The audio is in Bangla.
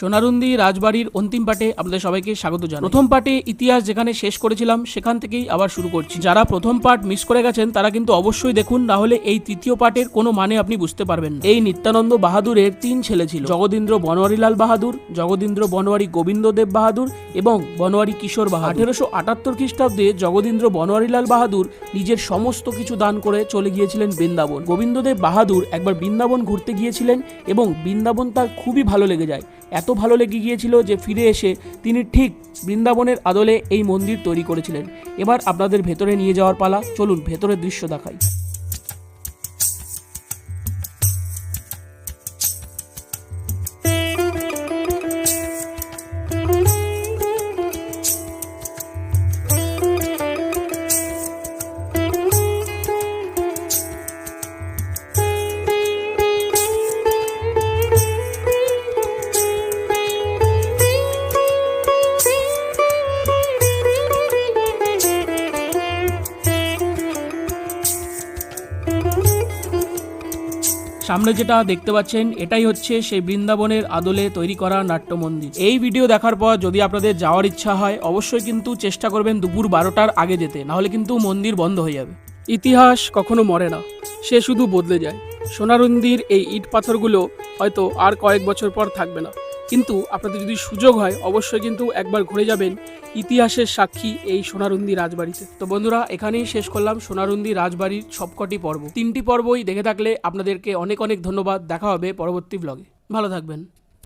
সোনারুন্দি রাজবাড়ির অন্তিম পার্টে আপনাদের সবাইকে স্বাগত জানাই। প্রথম পার্টে ইতিহাস যেখানে শেষ করেছিলাম সেখান থেকেই আবার শুরু করছি। যারা প্রথম পার্ট মিস করে গেছেন তারা কিন্তু অবশ্যই দেখুন, না হলে এই তৃতীয় পার্টের কোনো মানে আপনি বুঝতে পারবেন না। এই নিত্যানন্দ বাহাদুরের 3 ছেলে ছিল, জগদীন্দ্র বনোয়ারিলাল বাহাদুর, জগদীন্দ্র বনোয়ারি গোবিন্দদেব বাহাদুর এবং বনোয়ারি কিশোর বাহাদুর। 1878 খ্রিস্টাব্দে জগদীন্দ্র বনোয়ারিলাল বাহাদুর নিজের সমস্ত কিছু দান করে চলে গিয়েছিলেন বৃন্দাবন। গোবিন্দদেব বাহাদুর একবার বৃন্দাবন ঘুরতে গিয়েছিলেন এবং বৃন্দাবন তার খুবই ভালো লেগে যায়। এত ভালো লেগে গিয়েছিল যে ফিরে এসে তিনি ঠিক বৃন্দাবনের আদলে এই মন্দির তৈরি করেছিলেন। এবার আপনাদের ভেতরে নিয়ে যাওয়ার পালা, চলুন ভেতরের দৃশ্য দেখাই। সামনে যেটা দেখতে পাচ্ছেন এটাই হচ্ছে সেই বৃন্দাবনের আদলে তৈরি করা নাট্য মন্দির। এই ভিডিও দেখার পর যদি আপনাদের যাওয়ার ইচ্ছা হয় অবশ্যই কিন্তু চেষ্টা করবেন দুপুর 12টার আগে যেতে, নাহলে কিন্তু মন্দির বন্ধ হয়ে যাবে। ইতিহাস কখনো মরে না, সে শুধু বদলে যায়। সোনারুন্দির এই ইট পাথরগুলো হয়তো আর কয়েক বছর পর থাকবে না, কিন্তু আপনাদের যদি সুযোগ হয় অবশ্যই কিন্তু একবার ঘুরে যাবেন ইতিহাসের সাক্ষী এই সোনারুন্দি রাজবাড়িতে। তো বন্ধুরা, এখানেই শেষ করলাম সোনারুন্দি রাজবাড়ির সবকটি পর্ব। 3টি পর্বই দেখে থাকলে আপনাদেরকে অনেক অনেক ধন্যবাদ। দেখা হবে পরবর্তী ব্লগে। ভালো থাকবেন।